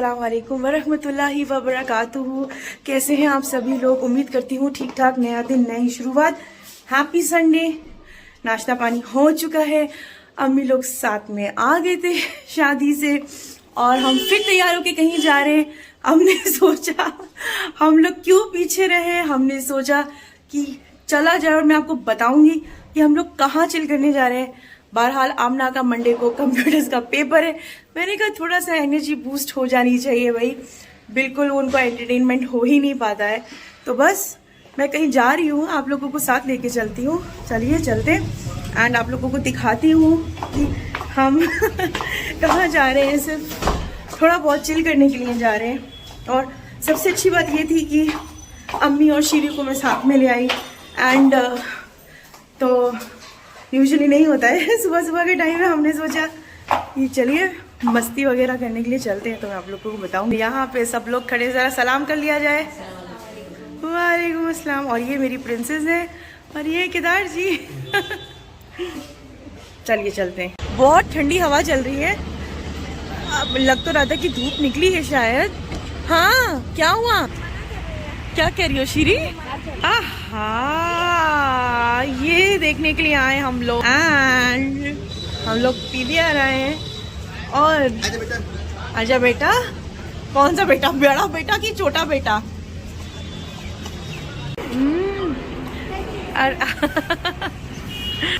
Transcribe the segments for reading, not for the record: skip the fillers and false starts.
अस्सलाम वालेकुम वरहमतुल्लाहि वबरकातुहू। कैसे हैं आप सभी लोग? उम्मीद करती हूँ ठीक ठाक। नया दिन, नई शुरुआत। Happy Sunday. नाश्ता पानी हो चुका है। अम्मी लोग साथ में आ गए थे शादी से और हम फिर तैयार होके कहीं जा रहे हैं। हमने सोचा हम लोग क्यों पीछे रहे, हमने सोचा कि चला जाए और मैं आपको बताऊंगी कि हम लोग कहाँ चिल करने जा रहे हैं। बहरहाल आमना का मंडे को कंप्यूटर्स का पेपर है। मैंने कहा थोड़ा सा एनर्जी बूस्ट हो जानी चाहिए भाई, बिल्कुल उनको एंटरटेनमेंट हो ही नहीं पाता है। तो बस मैं कहीं जा रही हूँ, आप लोगों को साथ लेके चलती हूँ। चलिए चलते एंड आप लोगों को दिखाती हूँ कि हम कहाँ जा रहे हैं। सिर्फ थोड़ा बहुत चिल करने के लिए जा रहे हैं। और सबसे अच्छी बात ये थी कि अम्मी और शीरी को मैं साथ में ले आई एंड तो यूजुअली नहीं होता है सुबह सुबह के टाइम में। हमने सोचा कि चलिए मस्ती वगैरह करने के लिए चलते हैं। तो मैं आप लोगों को बताऊंगी। यहाँ पे सब लोग खड़े, जरा सलाम कर लिया जाए। वालेकुम अस्सलाम। और ये मेरी प्रिंसेस है और ये केदार जी चलिए चलते हैं। बहुत ठंडी हवा चल रही है। अब लग तो रहा था कि धूप निकली है शायद। हाँ, क्या हुआ? क्या कह रही हो शीरी? आहा, ये देखने के लिए आए हम लोग एंड हम लोग पीवीआर आए हैं। और आजा बेटा। कौन सा बेटा? बड़ा बेटा कि छोटा बेटा?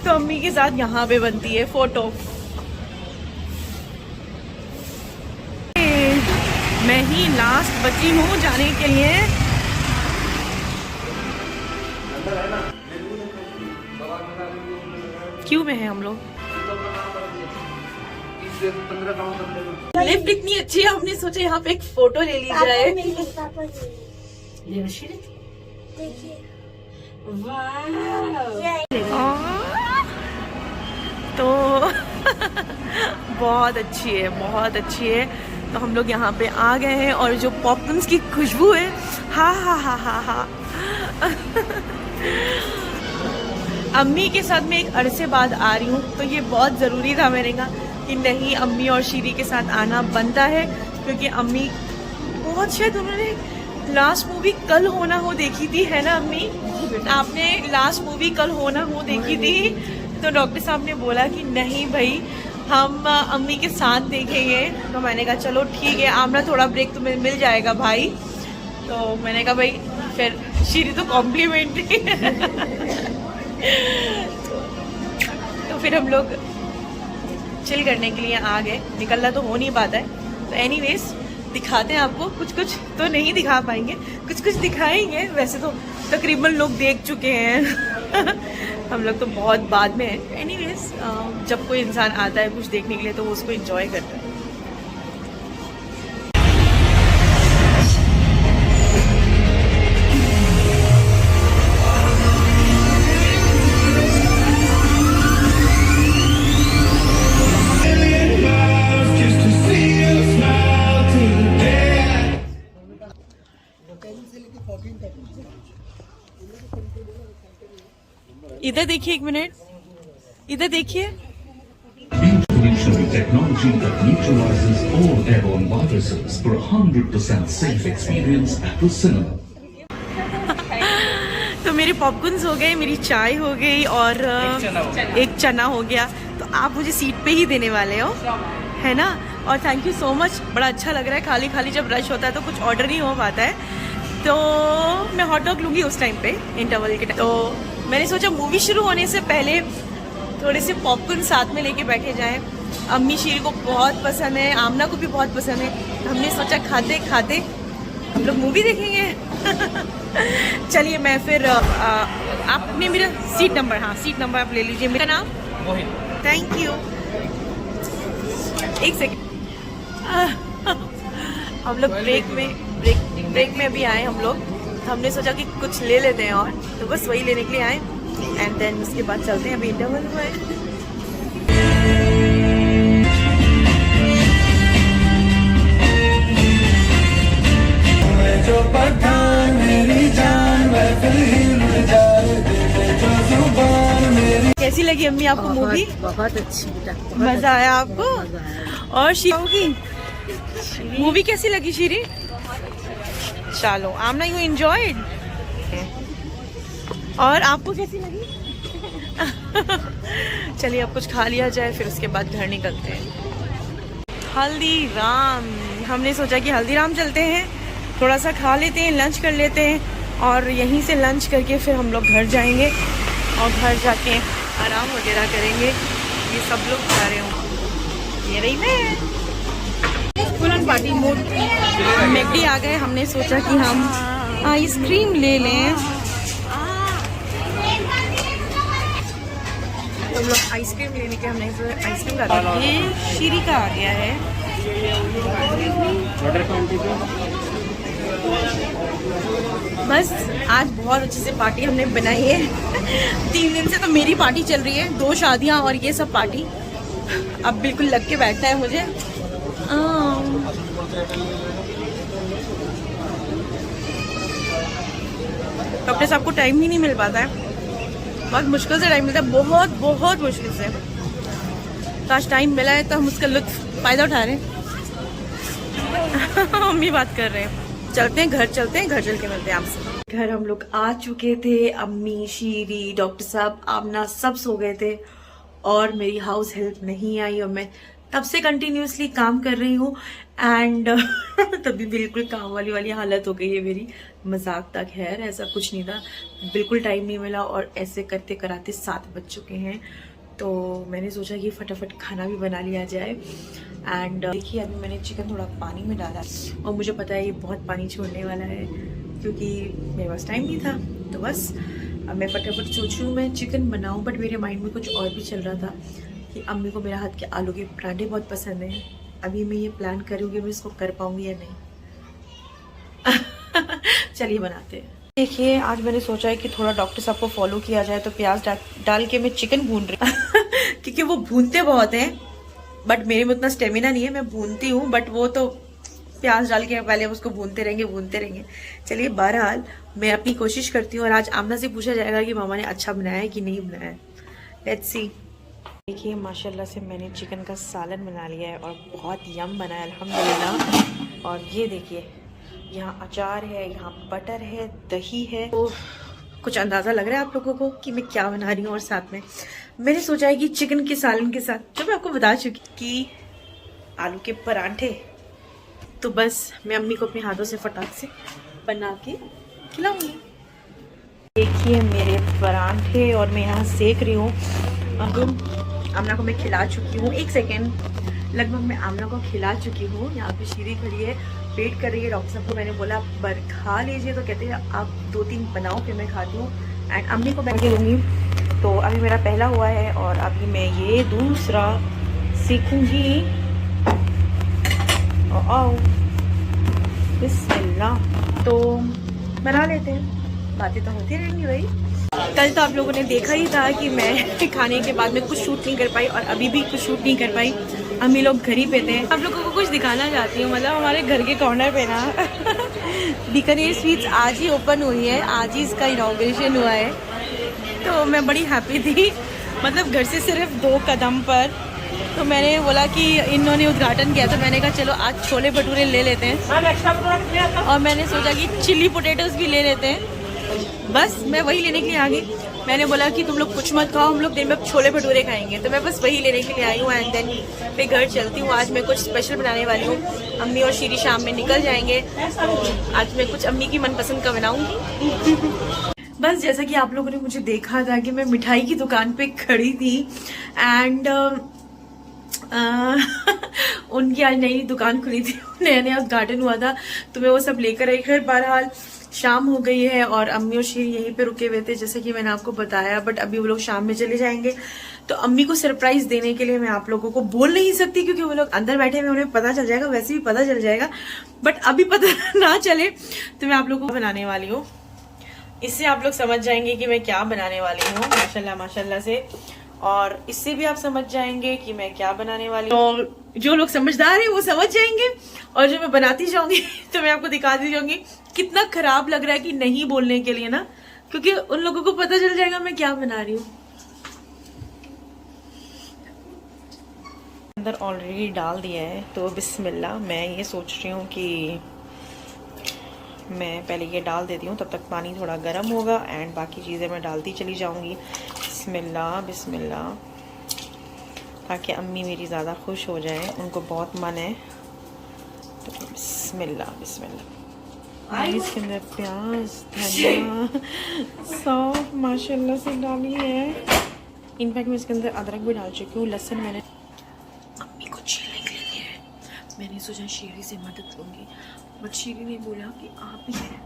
तो अम्मी के साथ यहाँ पे बनती है फोटो। मैं ही लास्ट बची हूँ जाने के लिए। क्यों में है हम लोग? लिफ्ट इतनी अच्छी है, हमने सोचा यहाँ पे एक फोटो ले ली जाए। तो बहुत अच्छी है, बहुत अच्छी है। तो हम लोग यहाँ पे आ गए हैं और जो पॉपकॉर्न्स की खुशबू है, हा हा हा हा हा अम्मी के साथ मैं एक अरसे बाद आ रही हूँ तो ये बहुत ज़रूरी था मेरे का कि नहीं, अम्मी और शीरी के साथ आना बनता है। क्योंकि अम्मी बहुत, शायद उन्होंने लास्ट मूवी कल होना हो देखी थी, है ना अम्मी? आपने लास्ट मूवी कल होना हो देखी थी। तो डॉक्टर साहब ने बोला कि नहीं भाई, हम अम्मी के साथ देखेंगे। तो मैंने कहा चलो ठीक है, आमना थोड़ा ब्रेक तो मिल जाएगा भाई। तो मैंने कहा भाई, फिर शीरी तो कॉम्प्लीमेंट्री तो फिर हम लोग चिल करने के लिए आ गए। निकलना तो हो नहीं पाता है। तो एनीवेज दिखाते हैं आपको। कुछ कुछ तो नहीं दिखा पाएंगे, कुछ कुछ दिखाएंगे। वैसे तो तकरीबन लोग देख चुके हैं हम लोग तो बहुत बाद में है। एनीवेज जब कोई इंसान आता है कुछ देखने के लिए तो वो उसको एंजॉय करता है। इधर देखिए, एक मिनट, इधर देखिए। Evolutionary technology that neutralizes all airborne viruses for 100% safe experience at the cinema. तो मेरे पॉपकॉर्न्स हो गए, मेरी चाय हो गई और एक चना हो गया। तो आप मुझे सीट पे ही देने वाले हो, है ना? और थैंक यू सो मच। बड़ा अच्छा लग रहा है। खाली खाली जब रश होता है तो कुछ ऑर्डर नहीं हो पाता है। तो मैं हॉट डॉग लूँगी उस टाइम पे, इंटरवल के टाइम। तो मैंने सोचा मूवी शुरू होने से पहले थोड़े से पॉपकॉर्न साथ में लेके बैठे जाएं। अम्मी शीरी को बहुत पसंद है, आमना को भी बहुत पसंद है। तो हमने सोचा खाते खाते हम लोग मूवी देखेंगे चलिए मैं फिर आपने मेरा सीट नंबर, हाँ सीट नंबर आप ले लीजिए। मेरा नाम मोहित। Thank you. एक सेकेंड हम लोग ब्रेक में अभी आए हम लोग। तो हमने सोचा कि कुछ ले लेते हैं और तो बस वही लेने के लिए आए एंड देन उसके बाद चलते हैं। अभी इंटरवल हुआ है। जो पठान मेरी जान कैसी लगी अम्मी आपको मूवी? बहुत अच्छी बेटा, मजा आया आपको? और शी होगी मूवी कैसी लगी शीरी? चलो आमना, यू एंजॉयड? और आपको कैसी लगी? चलिए अब कुछ खा लिया जाए, फिर उसके बाद घर निकलते हैं। हल्दीराम, हमने सोचा कि हल्दीराम चलते हैं, थोड़ा सा खा लेते हैं, लंच कर लेते हैं और यहीं से लंच करके फिर हम लोग घर जाएंगे और घर जाके आराम वगैरह करेंगे। ये सब लोग खा रहे हों, ये रही मैं। Full on party mood. McD आ गए, हमने सोचा कि हम आइसक्रीम ले लें। तो हम लोग आइसक्रीम लेने के हमने आइसक्रीम का ये शीरी का आ गया है। बस आज बहुत अच्छे से पार्टी हमने बनाई है। 3 दिन से तो मेरी पार्टी चल रही है, 2 शादियां और ये सब पार्टी। अब बिल्कुल लग के बैठता है मुझे। डॉक्टर साहब को टाइम ही नहीं मिल पाता है, बहुत मुश्किल से टाइम मिलता है, बहुत बहुत मुश्किल से। तो आज टाइम मिला है तो हम उसका लुत्फ फायदा उठा रहे हैं। मम्मी बात कर रहे हैं। चलते हैं घर, चलते हैं घर, चल के मिलते हैं आपसे। घर हम लोग आ चुके थे, अम्मी, शीरी, डॉक्टर साहब, आमना सब सो गए थे और मेरी हाउस हेल्प नहीं आई और मैं तब से कंटिन्यूसली काम कर रही हूँ एंड तभी बिल्कुल काम वाली हालत हो गई है मेरी। मजाक तक है, ऐसा कुछ नहीं था, बिल्कुल टाइम नहीं मिला और ऐसे करते कराते 7 बज चुके हैं। तो मैंने सोचा कि फटाफट खाना भी बना लिया जाए एंड देखिए अभी मैंने चिकन थोड़ा पानी में डाला और मुझे पता है ये बहुत पानी छोड़ने वाला है क्योंकि मेरे पास टाइम नहीं था। तो बस अब मैं फटाफट सोच रही हूँ मैं चिकन बनाऊँ, बट मेरे माइंड में कुछ और भी चल रहा था कि अम्मी को मेरे हाथ के आलू के पराठे बहुत पसंद हैं। अभी मैं ये प्लान करूँगी मैं इसको कर पाऊँगी या नहीं। चलिए बनाते हैं। देखिए आज मैंने सोचा है कि थोड़ा डॉक्टर साहब को फॉलो किया जाए, तो प्याज डाल के मैं चिकन भून रही हूँ क्योंकि वो भूनते बहुत हैं बट मेरे में उतना स्टेमिना नहीं है, मैं भूनती हूँ बट वो तो प्याज डाल के पहले उसको भूनते रहेंगे। चलिए बहरहाल मैं अपनी कोशिश करती हूँ और आज आमना से पूछा जाएगा कि मामा ने अच्छा बनाया है कि नहीं बनाया है। Let's see. देखिए माशाल्लाह से मैंने चिकन का सालन बना लिया है और बहुत यम बना है अल्हम्दुलिल्लाह। और ये देखिए यहाँ अचार है, यहाँ बटर है, दही है। तो कुछ अंदाज़ा लग रहा है आप लोगों को कि मैं क्या बना रही हूँ। और साथ में मैंने सोचा है कि चिकन के सालन के साथ जो मैं आपको बता चुकी कि आलू के पराठे, तो बस मैं अम्मी को अपने हाथों से फटाक से बना के खिलाऊंगी। देखिए मेरे पराठे और मैं यहाँ सेक रही हूँ। अब आमना को मैं खिला चुकी हूँ, 1 सेकेंड लगभग मैं आमना को खिला चुकी हूँ। यहाँ पे शीरी खड़ी है, वेट कर रही है डॉक्टर साहब को। मैंने बोला पर खा लीजिए, तो कहते हैं आप 2-3 बनाओ फिर मैं खाती हूँ एंड अम्मी को बैठ के दूँगी। तो अभी मेरा पहला हुआ है और अभी मैं ये दूसरा सीखूंगी। आओ बिस्मिल्लाह। तो बना लेते हैं, बातें तो होती रहेंगी भाई। कल तो आप लोगों ने देखा ही था कि मैं खाने के बाद में कुछ शूट नहीं कर पाई और अभी भी कुछ शूट नहीं कर पाई। अम्मी लोग घर ही पे थे। आप लोगों को कुछ दिखाना चाहती हूँ, मतलब हमारे घर के कॉर्नर पे ना बीकानेर स्वीट्स आज ही ओपन हुई है, आज ही इसका इनॉग्रेशन हुआ है। तो मैं बड़ी हैप्पी थी, मतलब घर से सिर्फ 2 कदम पर। तो मैंने बोला कि इन्होंने उद्घाटन किया तो मैंने कहा चलो आज छोले भटूरे ले लेते हैं और मैंने सोचा कि चिली पोटैटोज भी ले लेते हैं। बस मैं वही लेने के लिए आ गई। मैंने बोला कि तुम लोग कुछ मत खाओ, हम लोग दिन में छोले भटूरे खाएंगे, तो मैं बस वही लेने के लिए आई हूँ एंड देन फिर घर चलती हूँ। आज मैं कुछ स्पेशल बनाने वाली हूँ, अम्मी और शीरी शाम में निकल जाएंगे। आज मैं कुछ अम्मी की मनपसंद का बनाऊंगी। बस जैसा कि आप लोगों ने मुझे देखा था कि मैं मिठाई की दुकान पे खड़ी थी एंड उनकी आज नई दुकान खुली थी, नया उद्घाटन हुआ था, तो मैं वो सब लेकर आई। खैर बहरहाल शाम हो गई है और अम्मी और शीरी यहीं पे रुके हुए थे जैसे कि मैंने आपको बताया, बट अभी वो लोग शाम में चले जाएंगे। तो अम्मी को सरप्राइज देने के लिए मैं आप लोगों को बोल नहीं सकती क्योंकि वो लोग अंदर बैठे हुए, उन्हें पता चल जाएगा, वैसे भी पता चल जाएगा, बट अभी पता ना चले तो मैं आप लोगों को बनाने वाली हूँ। इससे आप लोग समझ जाएंगे कि मैं क्या बनाने वाली हूँ माशाल्लाह माशाल्लाह से, और इससे भी आप समझ जाएंगे कि मैं क्या बनाने वाली हूँ। तो जो लोग समझदार हैं वो समझ जाएंगे और जो मैं बनाती जाऊंगी तो मैं आपको दिखाती जाऊंगी। कितना खराब लग रहा है कि नहीं बोलने के लिए ना, क्योंकि उन लोगों को पता चल जाएगा मैं क्या बना रही हूँ। अंदर ऑलरेडी डाल दिया है, तो बिस्मिल्लाह। मैं ये सोच रही हूँ कि मैं पहले ये डाल देती हूँ, तब तक पानी थोड़ा गर्म होगा एंड बाकी चीज़ें मैं डालती चली जाऊँगी। बिस्मिल्लाह बिस्मिल्लाह, ताकि अम्मी मेरी ज़्यादा खुश हो जाए, उनको बहुत मन है। तो बिस्मिल्लाह बिस्मिल्लाह। इसके अंदर प्याज, धनिया, सौंफ माशाल्लाह से डाली है। इनफैक्ट मैं इसके अंदर अदरक भी डाल चुकी हूँ। लहसुन मैंने अम्मी को छीलने के लिए है। मैंने सोचा शीरी से मदद लूँगी, बट शीरी ने बोला कि आप ही हैं।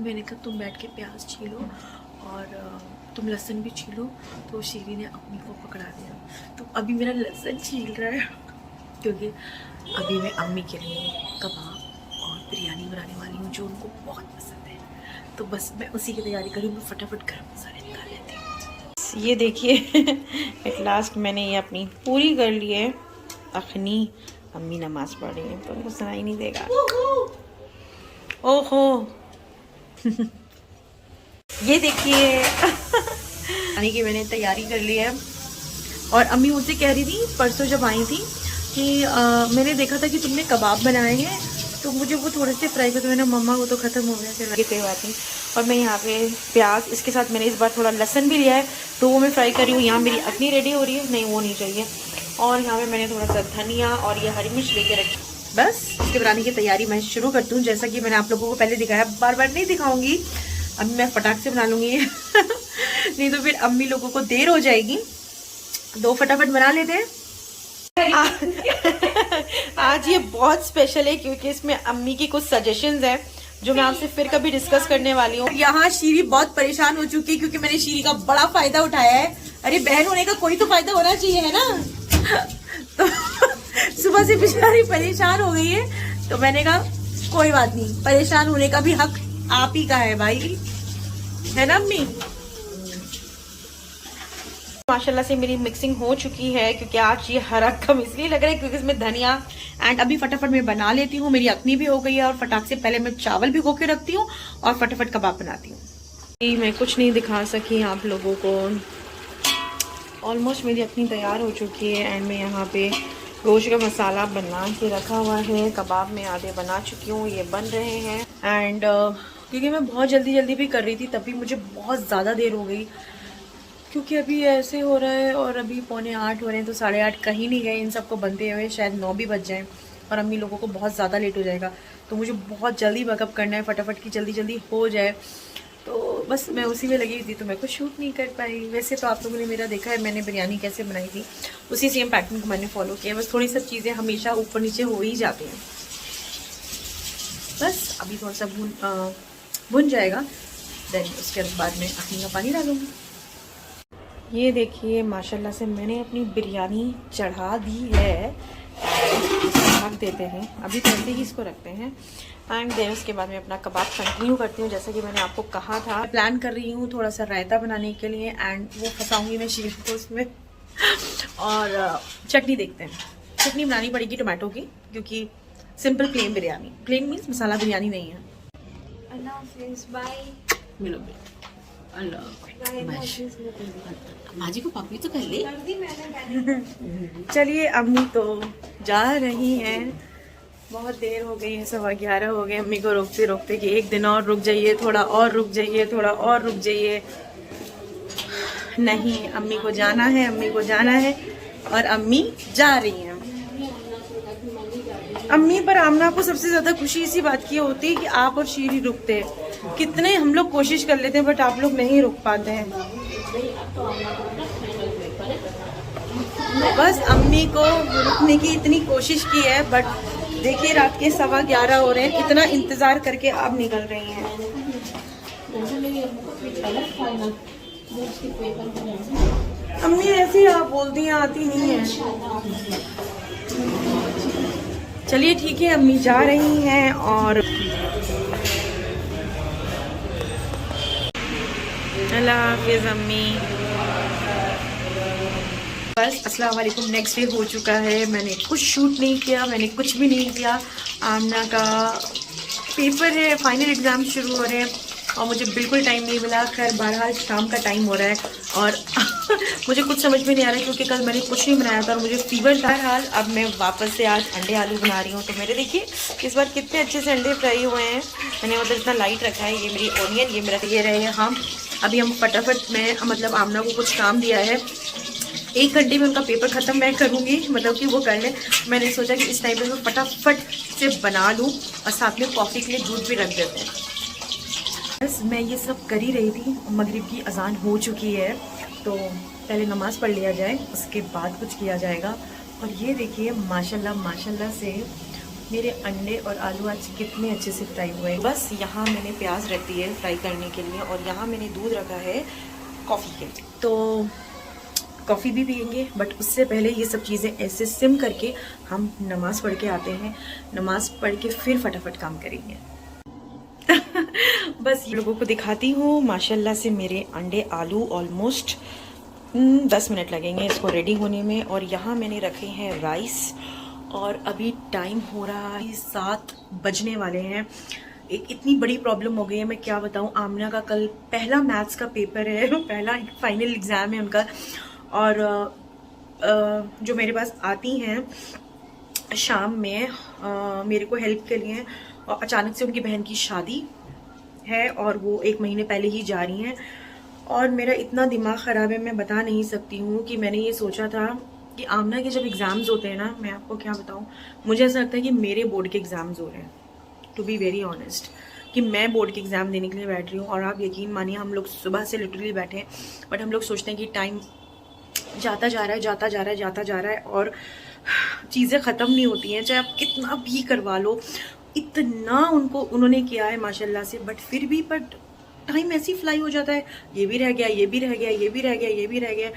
मैंने कहा तुम बैठ के प्याज छीलो और तुम लहसुन भी छीलो, तो शीरी ने अम्मी को पकड़ा दिया। तो अभी मेरा लहसुन छील रहा है, क्योंकि अभी मैं अम्मी के लिए कबाब और बिरयानी बनाने वाली हूँ, जो उनको बहुत पसंद है। तो बस मैं उसी की तैयारी करूँ, मैं फटाफट गर्म मसाले निकाल लेती हूँ। ये देखिए एट लास्ट मैंने ये अपनी पूरी कर ली है अखनी। अम्मी नमाज पढ़ रही है, तो उनको सुनाई नहीं देगा। ओहो ये देखिए यानी कि मैंने तैयारी कर ली है। और अम्मी मुझसे कह रही थी परसों जब आई थी कि मैंने देखा था कि तुमने कबाब बनाए हैं, तो मुझे वो थोड़े से फ्राई करते। मैंने मम्मा वो तो ख़त्म हो गया, फिर कोई बात नहीं। और मैं यहाँ पे प्याज, इसके साथ मैंने इस बार थोड़ा लहसुन भी लिया है, तो वो मैं फ्राई कर रही हूँ। यहाँ मेरी अखनी रेडी हो रही है, नहीं वो नहीं चाहिए। और यहाँ पे मैंने थोड़ा सा धनिया और ये हरी मिर्च लेके रखी। बस इसके बनाने की तैयारी मैं शुरू करती हूँ। जैसा कि मैंने आप लोगों को पहले दिखाया, बार बार नहीं दिखाऊंगी, अब मैं फटाक से बना लूँगी नहीं तो फिर अम्मी लोगों को देर हो जाएगी। दो फटाफट बना लेते हैं। आज ये बहुत स्पेशल है, क्योंकि इसमें अम्मी की कुछ सजेशंस हैं जो मैं आपसे फिर कभी डिस्कस करने वाली हूँ। यहाँ शीरी बहुत परेशान हो चुकी है, क्योंकि मैंने शीरी का बड़ा फायदा उठाया है। अरे बहन होने का कोई तो फायदा होना चाहिए, है ना। तो सुबह से बेचारी परेशान हो गई है, तो मैंने कहा कोई बात नहीं, परेशान होने का भी हक आप ही का है भाई, है ना अम्मी। माशाल्लाह से मेरी मिक्सिंग हो चुकी है, क्योंकि आज ये हरा कम इसलिए लग रहा है क्योंकि इसमें धनिया। एंड अभी फटाफट मैं बना लेती हूँ। मेरी अखनी भी हो गई है, और फटाक से पहले मैं चावल भिगो के रखती हूँ और फटाफट कबाब बनाती हूँ। मैं कुछ नहीं दिखा सकी आप लोगों को। ऑलमोस्ट मेरी अखनी तैयार हो चुकी है। एंड मैं यहाँ पे गोश्त का मसाला बना के रखा हुआ है। कबाब में आधे बना चुकी हूँ, ये बन रहे हैं। एंड क्योंकि मैं बहुत जल्दी भी कर रही थी, तभी मुझे बहुत ज़्यादा देर हो गई, क्योंकि अभी ऐसे हो रहा है और अभी 7:45 हो रहे हैं, तो 8:30 कहीं नहीं गए इन सबको बनते हुए, शायद 9 भी बज जाएँ और अम्मी लोगों को बहुत ज़्यादा लेट हो जाएगा। तो मुझे बहुत जल्दी बैकअप करना है, फटाफट की जल्दी हो जाए। तो बस मैं उसी में लगी थी, तो मैं कुछ शूट नहीं कर पाई। वैसे तो आप लोगों ने मेरा देखा है मैंने बिरयानी कैसे बनाई थी, उसी सेम पैटर्न को मैंने फॉलो किया। बस थोड़ी सब चीज़ें हमेशा ऊपर नीचे हो ही जाती हैं। बस अभी थोड़ा सा भुन जाएगा, देन उसके बाद में अखनी का पानी डालूँगी। ये देखिए माशाल्लाह से मैंने अपनी बिरयानी चढ़ा दी है। रख देते हैं, अभी तो ऐसे ही इसको रखते हैं। एंड देन उसके बाद मैं अपना कबाब कंटिन्यू करती हूँ, जैसा कि मैंने आपको कहा था। प्लान कर रही हूँ थोड़ा सा रायता बनाने के लिए, एंड वो फंसाऊँगी मैं शीरी को उसमें। और चटनी देखते हैं, चटनी बनानी पड़ेगी टोमेटो की, क्योंकि simple plain biryani, plain means masala biryani नहीं है। अल्लाह हाफिज़, बाय। मिलो माजी को पापी तो कर ले। चलिए अम्मी तो जा रही हैं, बहुत देर हो गई है, 11:15 हो गए। अम्मी को रोकते रोकते कि एक दिन और रुक जाइए, थोड़ा और रुक जाइए, थोड़ा और रुक जाइए। नहीं, अम्मी को जाना है, अम्मी को जाना है, और अम्मी जा रही हैं। अम्मी पर आमना को सबसे ज्यादा खुशी इसी बात की होती है कि आप और शीरी रुकते हैं। कितने हम लोग कोशिश कर लेते हैं, बट आप लोग नहीं रुक पाते हैं। बस अम्मी को रुकने की इतनी कोशिश की है, बट देखिए रात के 11:15 हो रहे हैं, इतना इंतजार करके अब निकल रही हैं। अम्मी ऐसी आप बोलती हैं, आती नहीं है। चलिए ठीक है, अम्मी जा रही हैं। और अल्लाह हाफिज़ अम्मी। बस अस्सलाम वालेकुम, नेक्स्ट डे हो चुका है। मैंने कुछ शूट नहीं किया, मैंने कुछ भी नहीं किया। आमना का पेपर है, फाइनल एग्ज़ाम शुरू हो रहे हैं, और मुझे बिल्कुल टाइम नहीं मिला। खैर बहरहाल शाम का टाइम हो रहा है और मुझे कुछ समझ में नहीं आ रहा है क्योंकि कल मैंने कुछ नहीं बनाया था और मुझे फीवर था। बहरहाल अब मैं वापस से आज अंडे आलू बना रही हूँ। तो मेरे देखिए इस बार कितने अच्छे से अंडे फ्राई हुए हैं। मैंने मतलब इतना लाइट रखा है। ये मेरी ऑनियन, ये मेरा ये रहे हैं हम। अभी हम फटाफट में मतलब आमना को कुछ काम दिया है, 1 घंटे में उनका पेपर ख़त्म मैं करूँगी, मतलब कि वो कर लें। मैंने सोचा कि इस टाइम पे मैं फटाफट से बना लूँ और साथ में कॉफ़ी के लिए दूध भी रख देते हैं। बस मैं ये सब कर ही रही थी। मगरिब की अजान हो चुकी है तो पहले नमाज़ पढ़ लिया जाए, उसके बाद कुछ किया जाएगा। और ये देखिए माशाल्लाह माशाल्लाह से मेरे अंडे और आलू आज कितने अच्छे से फ्राई हुए हैं। बस यहाँ मैंने प्याज रख दी है फ्राई करने के लिए और यहाँ मैंने दूध रखा है कॉफ़ी के लिए। तो कॉफ़ी भी पियेंगे, बट उससे पहले ये सब चीज़ें ऐसे सिम करके हम नमाज़ पढ़ के आते हैं। नमाज़ पढ़ के फिर फटाफट काम करेंगे। बस ये लोगों को दिखाती हूँ। माशाल्लाह से मेरे अंडे आलू ऑलमोस्ट 10 मिनट लगेंगे इसको रेडी होने में। और यहाँ मैंने रखे हैं राइस और अभी टाइम हो रहा है 7 बजने वाले हैं। एक इतनी बड़ी प्रॉब्लम हो गई है, मैं क्या बताऊँ। आमना का कल पहला मैथ्स का पेपर है, पहला फाइनल एग्ज़ाम है उनका। और जो मेरे पास आती हैं शाम में मेरे को हेल्प के लिए, और अचानक से उनकी बहन की शादी है और वो 1 महीने पहले ही जा रही हैं। और मेरा इतना दिमाग ख़राब है, मैं बता नहीं सकती हूँ कि मैंने ये सोचा था कि आमना के जब एग्ज़ाम्स होते हैं ना, मैं आपको क्या बताऊँ, मुझे ऐसा लगता है कि मेरे बोर्ड के एग्ज़ाम्स हो रहे हैं, टू बी वेरी ऑनेस्ट, कि मैं बोर्ड के एग्ज़ाम देने के लिए बैठ रही हूँ। और आप यकीन मानिए हम लोग सुबह से लिटरली बैठे हैं, बट हम लोग सोचते हैं कि टाइम जाता जा रहा है, जाता जा रहा है, जाता जा रहा है और चीज़ें ख़त्म नहीं होती हैं, चाहे आप कितना भी करवा लो। इतना उन्होंने किया है माशाल्लाह से, बट फिर भी टाइम ऐसे ही फ्लाई हो जाता है। ये भी रह गया, ये भी रह गया, ये भी रह गया, ये भी रह गया।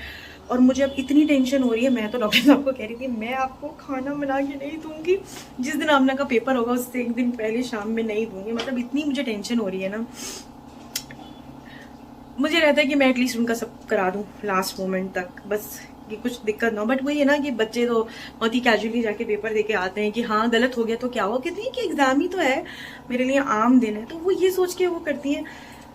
और मुझे अब इतनी टेंशन हो रही है। मैं तो डॉक्टर साहब को कह रही थी मैं आपको खाना बना के नहीं दूंगी, जिस दिन आमना का पेपर होगा उससे 1 दिन पहले शाम में नहीं दूंगी। मतलब इतनी मुझे टेंशन हो रही है ना। मुझे रहता है कि मैं एटलीस्ट उनका सब करा दूं लास्ट मोमेंट तक, बस कि कुछ दिक्कत ना हो। बट वही है ना कि बच्चे तो बहुत ही कैजुअली जाके पेपर देके आते हैं कि हाँ गलत हो गया तो क्या हुआ, कहते हैं कि एग्ज़ाम ही तो है, मेरे लिए आम दिन है, तो वो ये सोच के वो करती हैं।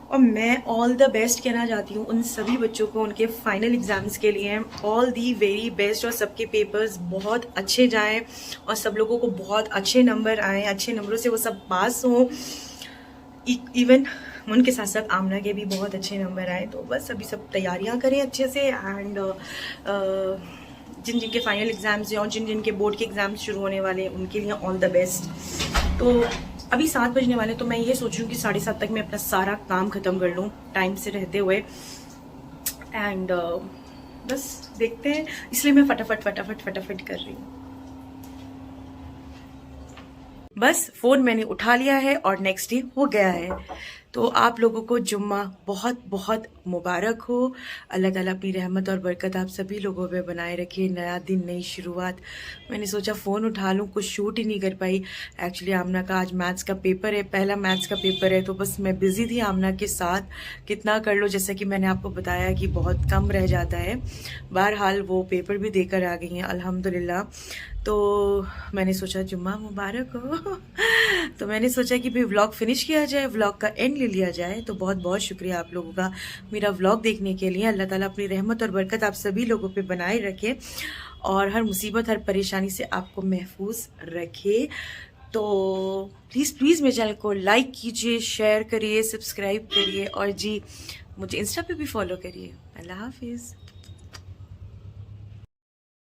और मैं ऑल द बेस्ट कहना चाहती हूँ उन सभी बच्चों को उनके फाइनल एग्ज़ाम्स के लिए। ऑल दी वेरी बेस्ट, और सबके पेपर्स बहुत अच्छे जाएं और सब लोगों को बहुत अच्छे नंबर आएँ, अच्छे नंबरों से वो सब पास हों। इवन उनके साथ साथ आमना के भी बहुत अच्छे नंबर आए। तो बस अभी सब तैयारियां करें अच्छे से। एंड जिन जिनके फाइनल एग्ज़ाम्स हैं और जिन जिनके बोर्ड के एग्ज़ाम्स शुरू होने वाले हैं उनके लिए ऑल द बेस्ट। तो अभी 7 बजने वाले, तो मैं ये सोच रही हूँ कि 7:30 तक मैं अपना सारा काम ख़त्म कर लूँ टाइम से रहते हुए। एंड बस देखते हैं, इसलिए मैं फटाफट कर रही हूँ। बस फ़ोन मैंने उठा लिया है और नेक्स्ट डे हो गया है। तो आप लोगों को जुम्मा बहुत बहुत मुबारक हो। अल्लाह ताला अपनी रहमत और बरकत आप सभी लोगों पे बनाए रखे। नया दिन, नई शुरुआत। मैंने सोचा फ़ोन उठा लूँ, कुछ शूट ही नहीं कर पाई। एक्चुअली आमना का आज मैथ्स का पेपर है, पहला मैथ्स का पेपर है, तो बस मैं बिज़ी थी आमना के साथ। कितना कर लो, जैसा कि मैंने आपको बताया कि बहुत कम रह जाता है। बहरहाल वो पेपर भी देकर आ गई हैं अल्हम्दुलिल्लाह। तो मैंने सोचा जुम्मा मुबारक हो। तो मैंने सोचा कि भाई व्लॉग फिनिश किया जाए, व्लॉग का एंड ले लिया जाए। तो बहुत बहुत शुक्रिया आप लोगों का मेरा व्लॉग देखने के लिए। अल्लाह ताला अपनी रहमत और बरकत आप सभी लोगों पे बनाए रखे और हर मुसीबत, हर परेशानी से आपको महफूज रखे। तो प्लीज़ मेरे चैनल को लाइक कीजिए, शेयर करिए, सब्सक्राइब करिए और जी मुझे इंस्टा पे भी फॉलो करिए। अल्लाह हाफिज़।